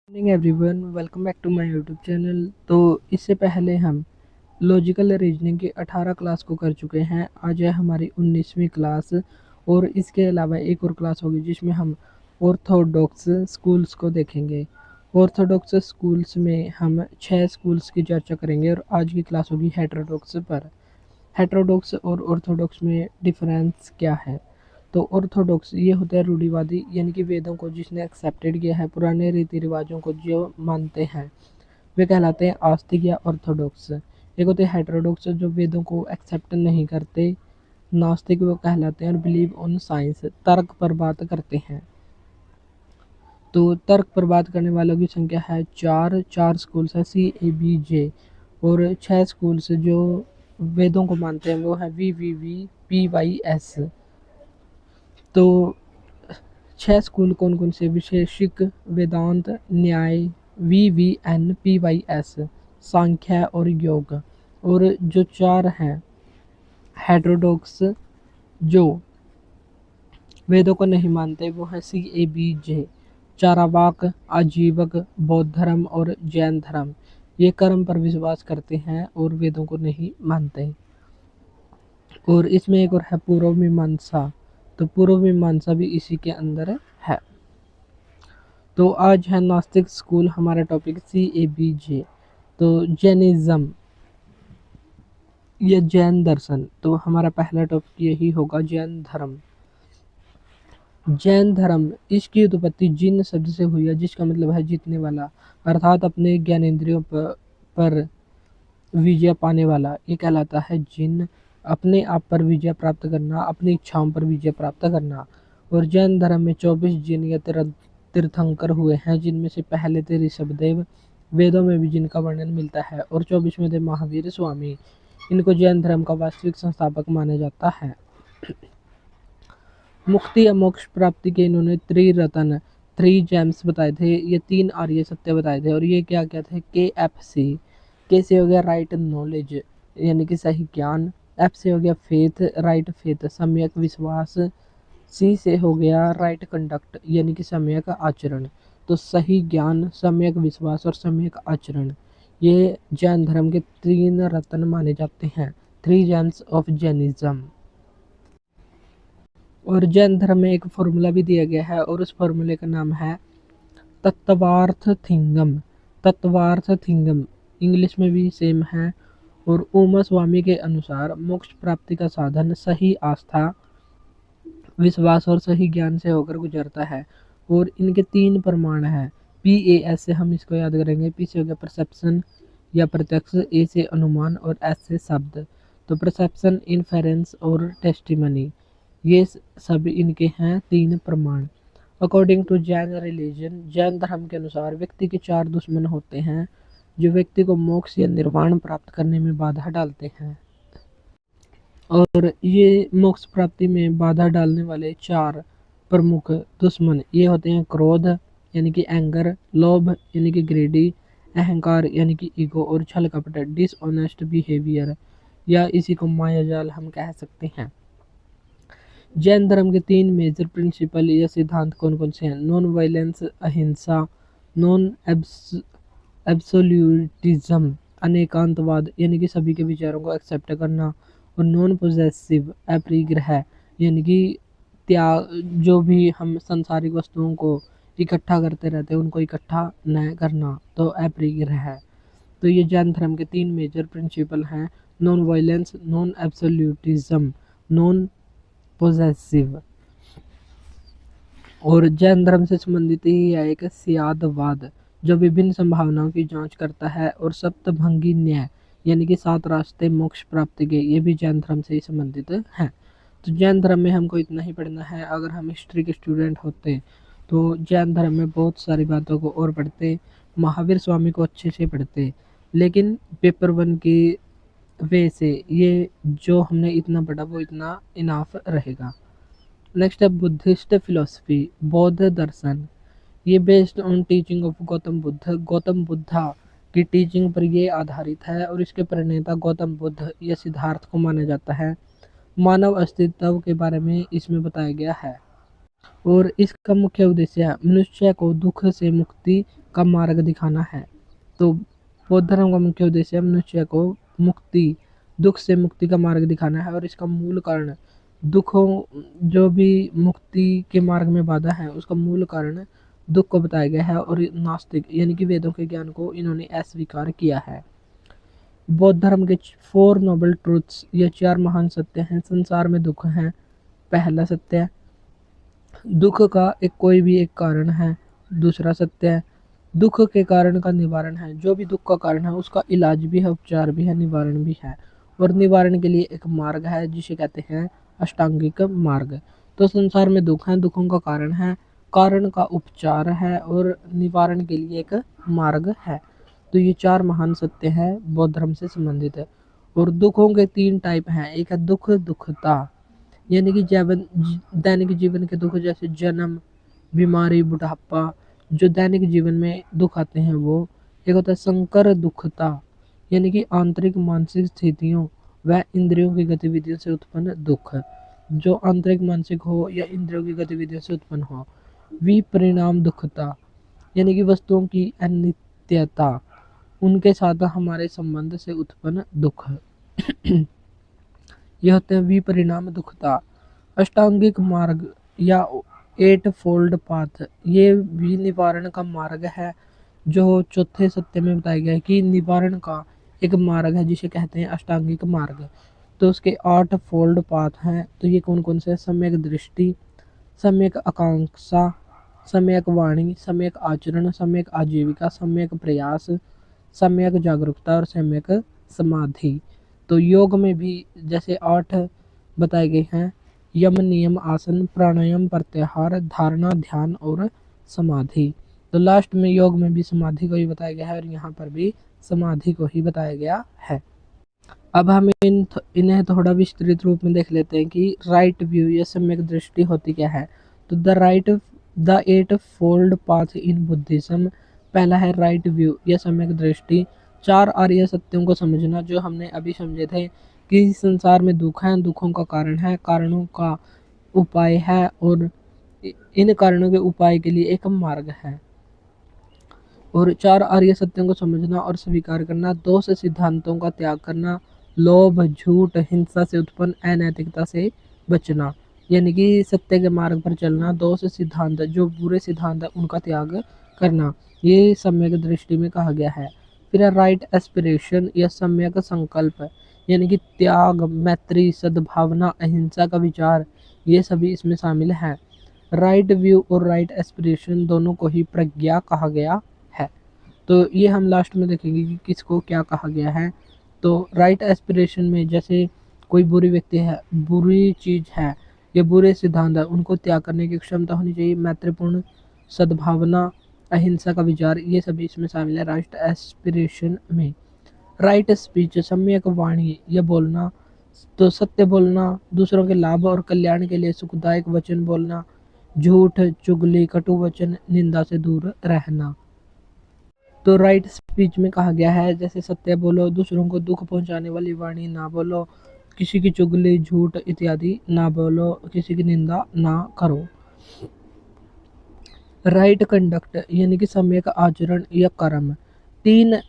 Morning everyone, welcome back to my YouTube channel. तो इससे पहले हम लॉजिकल रीजनिंग की 18 क्लास को कर चुके हैं। आज है हमारी 19वीं क्लास और इसके अलावा एक और क्लास होगी जिसमें हम ऑर्थोडॉक्स स्कूल्स को देखेंगे। ऑर्थोडॉक्स स्कूल्स में हम 6 स्कूल्स की चर्चा करेंगे और आज की क्लास होगी हेटेरोडॉक्स पर। हेटेरोडॉक्स और ऑर्थोडॉक्स में डिफरेंस क्या है? तो ऑर्थोडॉक्स ये होता है रूढ़िवादी, यानी कि वेदों को जिसने एक्सेप्टेड किया है, पुराने रीति रिवाजों को जो मानते हैं वे कहलाते हैं आस्तिक या ऑर्थोडॉक्स। एक होते हैं हेटेरोडॉक्स जो वेदों को एक्सेप्ट नहीं करते, नास्तिक वो कहलाते हैं और बिलीव ऑन साइंस, तर्क पर बात करते हैं। तो तर्क पर बात करने वालों की संख्या है चार स्कूल्स है CABJ और 6 स्कूल्स जो वेदों को मानते हैं वो है VVV PYS। तो 6 स्कूल कौन कौन से? विशेषिक, वेदांत, न्याय, VVN PYS, सांख्य और योग। और जो 4 हैं हेटेरोडॉक्स जो वेदों को नहीं मानते वो है CABJ, चारावाक, आजीवक, बौद्ध धर्म और जैन धर्म। ये कर्म पर विश्वास करते हैं और वेदों को नहीं मानते। और इसमें एक और है पूर्व मीमांसा, तो पूर्व मीमांसा भी इसी के अंदर है। तो आज है नास्तिक स्कूल, हमारा टॉपिक CABJ। तो जैनिज्म या जैन दर्शन, तो हमारा पहला टॉपिक यही होगा, जैन धर्म। जैन धर्म इसकी उत्पत्ति जिन शब्द से हुई है जिसका मतलब है जीतने वाला, अर्थात अपने ज्ञानेंद्रियों पर विजय पाने वाला, ये कहलाता है जिन। अपने आप पर विजय प्राप्त करना, अपनी इच्छाओं पर विजय प्राप्त करना। और जैन धर्म में 24 जिन या तीर्थंकर हुए हैं, जिनमें से पहले थे ऋषभदेव, वेदों में भी जिनका वर्णन मिलता है, और 24वें थे महावीर स्वामी। इनको जैन धर्म का वास्तविक संस्थापक माना जाता है। मुक्ति या मोक्ष प्राप्ति के इन्होंने त्रिरत्न, 3 जेम्स बताए थे, ये 3 आर्य सत्य बताए थे। और ये क्या क्या थे? KFC, के से हो गया राइट नॉलेज यानी कि सही ज्ञान, F से हो गया फेथ, राइट फेथ, सम्यक विश्वास, C से हो गया राइट कंडक्ट यानी कि सम्यक आचरण। तो सही ज्ञान, सम्यक विश्वास और सम्यक आचरण, ये जैन धर्म के 3 रत्न माने जाते हैं, 3 जेम्स ऑफ जैनिज्म। और जैन धर्म में एक फॉर्मूला भी दिया गया है और उस फॉर्मूले का नाम है तत्वार्थथिंगम। तत्वार्थथिंगम इंग्लिश में भी सेम है। और ओमा स्वामी के अनुसार मोक्ष प्राप्ति का साधन सही आस्था, विश्वास और सही ज्ञान से होकर गुजरता है। और इनके 3 प्रमाण हैं। PAS से हम इसको याद करेंगे। P से हो गया परसेप्शन या प्रत्यक्ष, A से अनुमान और S से शब्द। तो परसेप्शन, इन्फेरेंस और टेस्टिमनी, ये सब इनके हैं 3 प्रमाण। According to Jain religion, Jain धर्म के अनुसार व्यक्ति के 4 दुश्मन होते हैं जो व्यक्ति को मोक्ष या निर्वाण प्राप्त करने में बाधा डालते हैं। और ये मोक्ष प्राप्ति में बाधा डालने वाले 4 प्रमुख दुश्मन ये होते हैं क्रोध यानी कि एंगर, लोभ यानी कि ग्रेडी, अहंकार यानी कि ईगो, और छल कपट डिसऑनेस्ट बिहेवियर, या इसी को मायाजाल हम कह सकते हैं। जैन धर्म के 3 मेजर प्रिंसिपल या सिद्धांत कौन कौन से हैं? नॉन वायलेंस, अहिंसा, नॉन एब्सोल्यूटिज्म, अनेकांतवाद यानी कि सभी के विचारों को एक्सेप्ट करना, और नॉन पोजेसिव, अपरिग्रह यानी कि त्याग, जो भी हम सांसारिक वस्तुओं को इकट्ठा करते रहते हैं उनको इकट्ठा न करना, तो अपरिग्रह। तो ये जैन धर्म के 3 मेजर प्रिंसिपल हैं, non violence, non absolutism, non possessive. और जैन धर्म से संबंधित ही है एक सियादवाद जो विभिन्न संभावनाओं की जांच करता है, और सप्तभंगी न्याय यानी कि 7 रास्ते मोक्ष प्राप्ति के, ये भी जैन धर्म से ही संबंधित हैं। तो जैन धर्म में हमको इतना ही पढ़ना है। अगर हम हिस्ट्री के स्टूडेंट होते तो जैन धर्म में बहुत सारी बातों को और पढ़ते, महावीर स्वामी को अच्छे से पढ़ते, लेकिन पेपर 1 की वे से ये जो हमने इतना पढ़ा वो इतना इनाफ रहेगा। नेक्स्ट है बुद्धिस्ट फिलोसफी, बौद्ध दर्शन। ये based on teaching of Gautam Buddha, Gautam Buddha की टीचिंग पर ये आधारित है, और इसके प्रणेता गौतम बुद्ध या सिद्धार्थ को माना जाता है। मानव अस्तित्व के बारे में इसमें बताया गया है, और इसका मुख्य उद्देश्य है मनुष्य को दुख से मुक्ति का मार्ग दिखाना है। तो बौद्ध धर्म का मुख्य उद्देश्य है मनुष्य को मुक्ति, दुख से मुक्ति का मार्ग दिखाना है और इसका मूल कारण दुखों, जो भी मुक्ति के मार्ग में बाधा है उसका मूल कारण दुख को बताया गया है और नास्तिक यानी कि वेदों के ज्ञान को इन्होंने अस्वीकार किया है। बौद्ध धर्म के 4 नोबल ट्रूथ्स या 4 महान सत्य हैं। संसार में दुख है, पहला सत्य है। दुख का कोई भी एक कारण है, दूसरा सत्य है। दुख के कारण का निवारण है, जो भी दुख का कारण है उसका इलाज भी है, उपचार भी है, निवारण भी है और निवारण के लिए एक मार्ग है जिसे कहते हैं अष्टांगिक मार्ग। तो संसार में दुख है, दुखों का कारण है, कारण का उपचार है और निवारण के लिए एक मार्ग है। तो ये 4 महान सत्य हैं बौद्ध धर्म से संबंधित है। और दुखों के 3 टाइप हैं। एक है दुख दुखता, यानी कि दैनिक जीवन के दुख जैसे जन्म, बीमारी, बुढ़ापा, जो दैनिक जीवन में दुख आते हैं वो। एक होता है संकर दुखता, यानी कि आंतरिक मानसिक स्थितियों व इंद्रियों की गतिविधियों से उत्पन्न दुख, जो आंतरिक मानसिक हो या इंद्रियों की गतिविधियों से उत्पन्न हो। विपरिणाम दुखता, यानी कि वस्तुओं की अनित्यता, उनके साथ हमारे संबंध से उत्पन्न दुख। यह होते हैं विपरिणाम दुखता। अष्टांगिक मार्ग या 8 फोल्ड पाथ, ये भी निवारण का मार्ग है, जो चौथे सत्य में बताया गया है कि निवारण का एक मार्ग है जिसे कहते हैं अष्टांगिक मार्ग। तो उसके 8 फोल्ड पाथ हैं। तो ये कौन कौन से हैं? सम्यक दृष्टि, सम्यक आकांक्षा, सम्यक वाणी, सम्यक आचरण, सम्यक आजीविका, सम्यक प्रयास, सम्यक जागरूकता और सम्यक समाधि। तो योग में भी जैसे 8 बताए गए हैं, यम, नियम, आसन, प्राणायाम, प्रत्याहार, धारणा, ध्यान और समाधि। तो लास्ट में योग में भी समाधि को ही बताया गया है और यहाँ पर भी समाधि को ही बताया गया है। अब हम इन्हें थोड़ा विस्तृत रूप में देख लेते हैं कि राइट व्यू या सम्यक दृष्टि होती क्या है। तो the 8 fold path in Buddhism, पहला है राइट व्यू या सम्यक दृष्टि, 4 आर्य सत्यों को समझना, जो हमने अभी समझे थे कि संसार में दुख है, दुखों का कारण है, कारणों का उपाय है और इन कारणों के उपाय के लिए एक मार्ग है। और 4 आर्य सत्यों को समझना और स्वीकार करना, दोष सिद्धांतों का त्याग करना, लोभ, झूठ, हिंसा से उत्पन्न अनैतिकता से बचना, यानी कि सत्य के मार्ग पर चलना, दोष सिद्धांत जो बुरे सिद्धांत है उनका त्याग करना, ये सम्यक दृष्टि में कहा गया है। फिर है राइट एस्पिरेशन या सम्यक संकल्प, यानी कि त्याग, मैत्री, सद्भावना, अहिंसा का विचार, ये सभी इसमें शामिल है। राइट व्यू और राइट एस्पिरेशन दोनों को ही प्रज्ञा कहा गया है। तो ये हम लास्ट में देखेंगे कि किसको क्या कहा गया है। तो राइट एस्पिरेशन में जैसे कोई बुरी व्यक्ति है, बुरी चीज़ है या बुरे सिद्धांत है, उनको त्याग करने की क्षमता होनी चाहिए। मैत्रीपूर्ण, सद्भावना, अहिंसा का विचार, ये सभी इसमें शामिल है राइट एस्पिरेशन में। राइट स्पीच, सम्यक वाणी या बोलना, तो सत्य बोलना, दूसरों के लाभ और कल्याण के लिए सुखदायक वचन बोलना, झूठ, चुगली, कटु वचन, निंदा से दूर रहना। तो राइट स्पीच में कहा गया है जैसे सत्य बोलो, दूसरों को दुख पहुंचाने वाली वाणी ना बोलो, किसी की चुगली, झूठ इत्यादि ना बोलो, किसी की निंदा ना करो। राइट कंडक्ट यानी कि सम्यक आचरण या कर्म, 3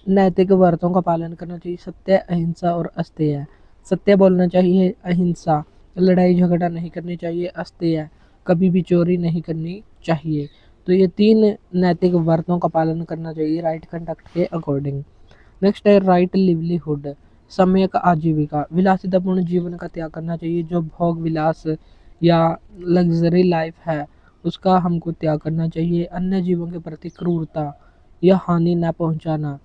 नैतिक व्रतों का पालन करना चाहिए, सत्य, अहिंसा और अस्तेय। सत्य बोलना चाहिए, अहिंसा, लड़ाई झगड़ा नहीं करनी चाहिए, अस्तेय, कभी भी चोरी नहीं करनी चाहिए। तो ये 3 नैतिक व्रतों का पालन करना चाहिए राइट कंडक्ट के अकॉर्डिंग। नेक्स्ट है राइट लिवलीहुड, सम्यक आजीविका, विलासितापूर्ण जीवन का त्याग करना चाहिए, जो भोग विलास या लग्जरी लाइफ है उसका हमको त्याग करना चाहिए। अन्य जीवों के प्रति क्रूरता या हानि न पहुंचाना,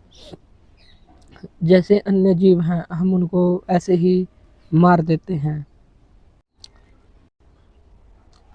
जैसे अन्य जीव हैं हम उनको ऐसे ही मार देते हैं,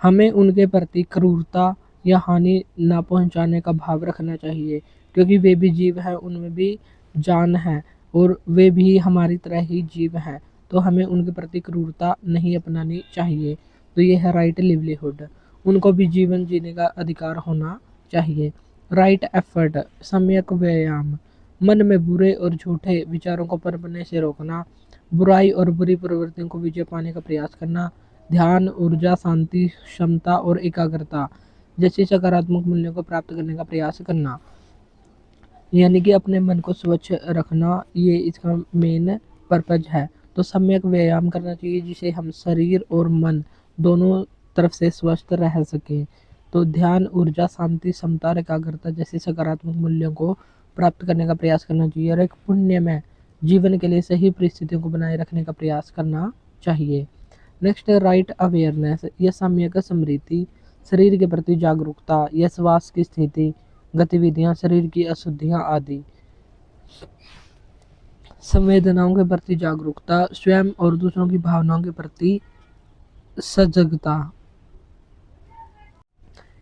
हमें उनके प्रति क्रूरता या हानि न पहुंचाने का भाव रखना चाहिए, क्योंकि वे भी जीव हैं, उनमें भी जान है और वे भी हमारी तरह ही जीव हैं, तो हमें उनके प्रति क्रूरता नहीं अपनानी चाहिए। तो ये है राइट लिवलीहुड, उनको भी जीवन जीने का अधिकार होना चाहिए। राइट एफर्ट, सम्यक व्यायाम, मन में बुरे और झूठे विचारों को पनपने से रोकना, बुराई और बुरी प्रवृत्तियों को विजय पाने का प्रयास करना, ध्यान, ऊर्जा, शांति, क्षमता और एकाग्रता, जैसे सकारात्मक मूल्यों को प्राप्त करने का प्रयास करना, यानी कि अपने मन को स्वच्छ रखना, ये इसका मेन पर्पज है। तो सम्यक व्यायाम करना चाहिए जिसे हम शरीर और मन दोनों तरफ से स्वस्थ रह सकें। तो ध्यान, ऊर्जा, शांति, समता और एकाग्रता जैसे सकारात्मक मूल्यों को प्राप्त करने का प्रयास करना चाहिए और एक पुण्यमय जीवन के लिए सही परिस्थितियों को बनाए रखने का प्रयास करना चाहिए। नेक्स्ट है राइट अवेयरनेस या सम्यक स्मृति, शरीर के प्रति जागरूकता या श्वास की स्थिति, गतिविधियां, शरीर की अशुद्धियां आदि। संवेदनाओं के प्रति जागरूकता, स्वयं और दूसरों की भावनाओं के प्रति सजगता,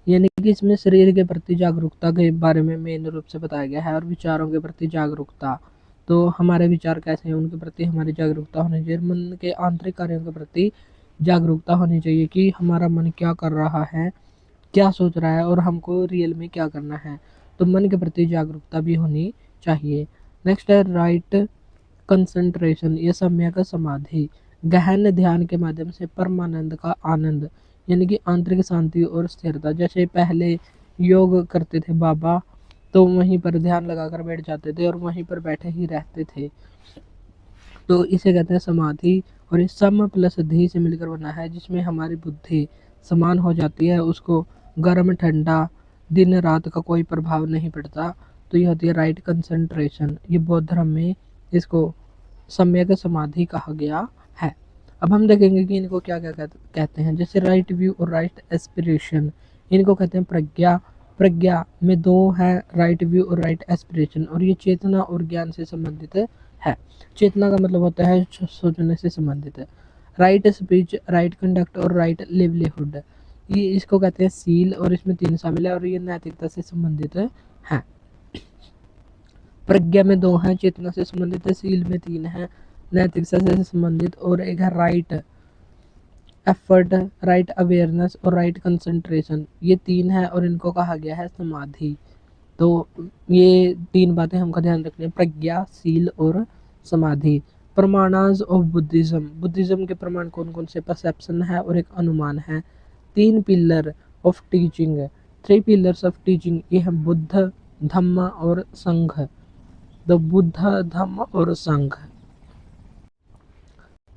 यानी कि इसमें शरीर के प्रति जागरूकता के बारे में मेन रूप से बताया गया है और विचारों के प्रति जागरूकता, तो हमारे विचार कैसे हैं उनके प्रति हमारी जागरूकता होनी चाहिए। मन के आंतरिक कार्यों के प्रति जागरूकता होनी चाहिए कि हमारा मन क्या कर रहा है, क्या सोच रहा है और हमको रियल में क्या करना है, तो मन के प्रति जागरूकता भी होनी चाहिए। नेक्स्ट है राइट कंसंट्रेशन या सम्यक समाधि, गहन ध्यान के माध्यम से परमानंद का आनंद, यानी कि आंतरिक शांति और स्थिरता। जैसे पहले योग करते थे बाबा, तो वहीं पर ध्यान लगाकर बैठ जाते थे और वहीं पर बैठे ही रहते थे, तो इसे कहते हैं समाधि। और इस सम प्लस धी से मिलकर बना है जिसमें हमारी बुद्धि समान हो जाती है, उसको गर्म ठंडा दिन रात का कोई प्रभाव नहीं पड़ता, तो ये होती है राइट कंसंट्रेशन। ये बौद्ध धर्म में इसको सम्यक समाधि कहा गया है। अब हम देखेंगे कि इनको क्या क्या कहते हैं। जैसे राइट व्यू और राइट एस्पिरेशन, इनको कहते हैं प्रज्ञा। प्रज्ञा में दो है, राइट व्यू और राइट एस्पिरेशन, और ये चेतना और ज्ञान से संबंधित है। चेतना का मतलब होता है सोचने से संबंधित है। राइट स्पीच, राइट कंडक्ट और राइट लिवलीहुड, ये इसको कहते हैं सील, और इसमें 3 शामिल है और ये नैतिकता से संबंधित है। प्रज्ञा में 2 हैं, चेतना से संबंधित है, सील में 3 है, नैतिकता से संबंधित, और एक है राइट एफर्ट, राइट अवेयरनेस और राइट कंसंट्रेशन, ये 3 है और इनको कहा गया है समाधि। तो ये 3 बातें हमको ध्यान रखनी है, प्रज्ञा, सील और समाधि। प्रमाणाज ऑफ बुद्धिज्म, बुद्धिज्म के प्रमाण कौन कौन से, परसेप्शन है और एक अनुमान है। 3 pillar of teaching, 3 pillars of teaching, ये है बुद्ध, धम्म और संघ। तो बुद्ध, धम्म और संघ,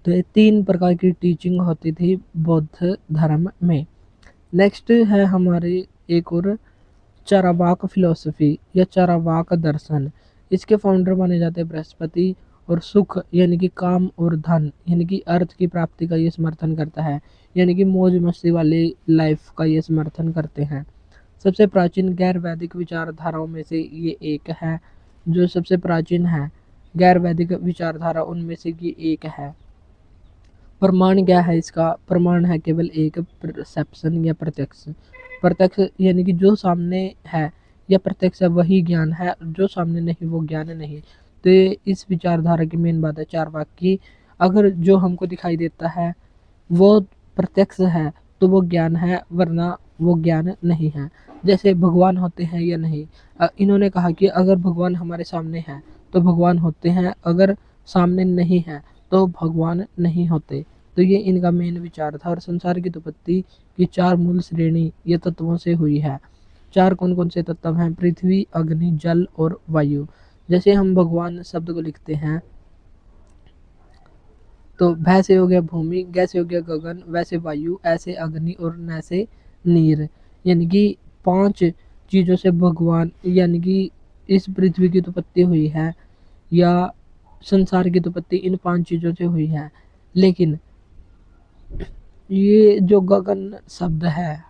तो ये 3 प्रकार की टीचिंग होती थी बौद्ध धर्म में। नेक्स्ट है हमारे एक और चारावाक फिलोसफी या चारावाक दर्शन, इसके फाउंडर माने जाते हैं बृहस्पति, और सुख यानी कि काम और धन यानी कि अर्थ की प्राप्ति का ये समर्थन करता है, यानी कि मौज मस्ती वाली लाइफ का ये समर्थन करते हैं। सबसे प्राचीन गैर वैदिक विचारधाराओं में से ये एक है, जो सबसे प्राचीन है गैर वैदिक विचारधारा उनमें से ये एक है। प्रमाण क्या है इसका, प्रमाण है केवल एक, परसेप्शन या प्रत्यक्ष। प्रत्यक्ष यानी कि जो सामने है या प्रत्यक्ष है वही ज्ञान है, जो सामने नहीं वो ज्ञान नहीं। तो इस विचारधारा की मेन बात है चारवाक की, अगर जो हमको दिखाई देता है वो प्रत्यक्ष है तो वो ज्ञान है, वरना वो ज्ञान नहीं है। जैसे भगवान होते हैं या नहीं, इन्होंने कहा कि अगर भगवान हमारे सामने है तो भगवान होते हैं, अगर सामने नहीं है तो भगवान नहीं होते। तो ये इनका मेन विचार था। और संसार की उत्पत्ति की 4 मूल श्रेणी ये तत्वों से हुई है। 4 कौन कौन से तत्व हैं, पृथ्वी, अग्नि, जल और वायु। जैसे हम भगवान शब्द को लिखते हैं तो भै से हो गया भूमि, गै से हो गया गगन, वैसे वायु, ऐसे अग्नि और न से नीर, यानी कि 5 चीज़ों से भगवान, यानी कि इस पृथ्वी की उत्पत्ति हुई है या संसार की उत्पत्ति इन 5 चीज़ों से हुई है। लेकिन ये जो गगन शब्द है,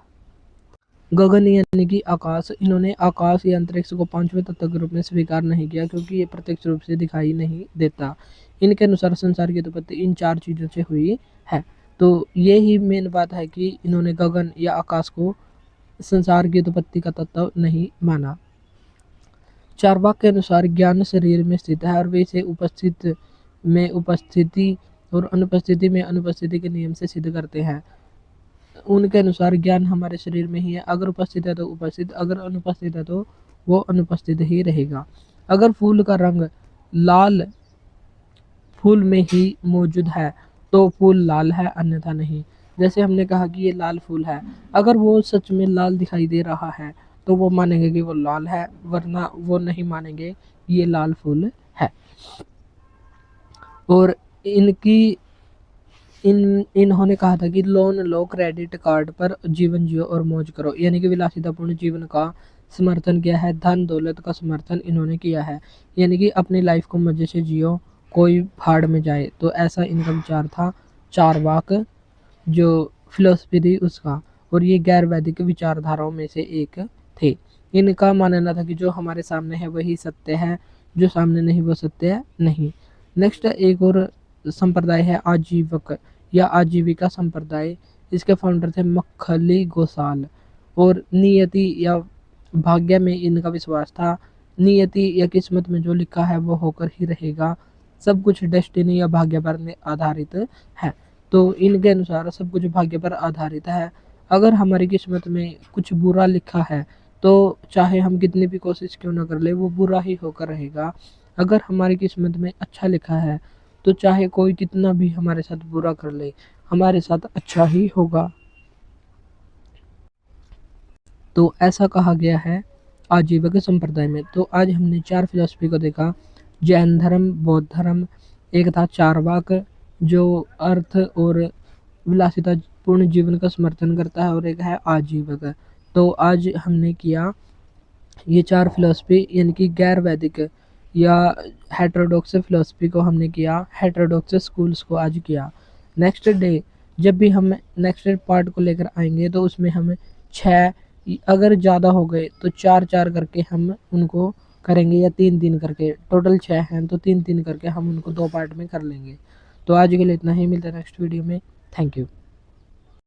गगन यानी कि आकाश, इन्होंने आकाश या अंतरिक्ष को 5वें तत्व के रूप में स्वीकार नहीं किया क्योंकि ये प्रत्यक्ष रूप से दिखाई नहीं देता। इनके अनुसार संसार की उत्पत्ति इन 4 चीज़ों से हुई है। तो ये ही मेन बात है कि इन्होंने गगन या आकाश को संसार की उत्पत्ति का तत्व नहीं माना। चारवाक के अनुसार ज्ञान शरीर में स्थित है और वे इसे उपस्थित में उपस्थिति और अनुपस्थिति में अनुपस्थिति के नियम से सिद्ध करते हैं। उनके अनुसार ज्ञान हमारे शरीर में ही है, अगर उपस्थित है तो उपस्थित, अगर अनुपस्थित है तो वो अनुपस्थित ही रहेगा। अगर फूल का रंग लाल फूल में ही मौजूद है तो फूल लाल है, अन्यथा नहीं। जैसे हमने कहा कि ये लाल फूल है, अगर वो सच में लाल दिखाई दे रहा है तो वो मानेंगे कि वो लाल है, वरना वो नहीं मानेंगे ये लाल फूल है। और इनकी इन इन्होंने कहा था कि लोन लो क्रेडिट कार्ड पर जीवन जियो और मौज करो, यानी कि विलासितापूर्ण जीवन का समर्थन किया है, धन दौलत का समर्थन इन्होंने किया है, यानी कि अपनी लाइफ को मजे से जियो, कोई भाड़ में जाए। तो ऐसा इनका विचार था चारवाक जो फिलोसफी थी उसका, और ये गैर वैदिक विचारधाराओं में से एक थे। इनका मानना था कि जो हमारे सामने है वही सत्य है, जो सामने नहीं वो सत्य नहीं। नेक्स्ट एक और संप्रदाय है आजीवक या आजीविका संप्रदाय। इसके फाउंडर थे मक्खली गोसाल, और नियति या भाग्य में इनका विश्वास था। नियति या किस्मत में जो लिखा है वो होकर ही रहेगा, सब कुछ डेस्टिनी या भाग्य पर आधारित है। तो इनके अनुसार सब कुछ भाग्य पर आधारित है। अगर हमारी किस्मत में कुछ बुरा लिखा है तो चाहे हम कितनी भी कोशिश क्यों ना कर ले वो बुरा ही होकर रहेगा। अगर हमारी किस्मत में अच्छा लिखा है तो चाहे कोई कितना भी हमारे साथ बुरा कर ले, हमारे साथ अच्छा ही होगा। तो ऐसा कहा गया है आजीविक संप्रदाय में। तो आज हमने 4 फिलॉसफी को देखा, जैन धर्म, बौद्ध धर्म, एक था चारवाक जो अर्थ और विलासितापूर्ण जीवन का समर्थन करता है, और एक है आजीविक। तो आज हमने किया ये 4 फिलॉसफी, यानी कि गैर वैदिक या हेटेरोडॉक्स फिलॉसफी को हमने किया, हेटेरोडॉक्स स्कूल्स को आज किया। नेक्स्ट डे जब भी हम नेक्स्ट पार्ट को लेकर आएंगे तो उसमें हम 6, अगर ज़्यादा हो गए तो 4-4 करके हम उनको करेंगे, या 3-3 करके। टोटल 6 हैं तो 3-3 करके हम उनको 2 पार्ट में कर लेंगे। तो आज के लिए इतना ही, मिलता है नेक्स्ट वीडियो में। Thank you.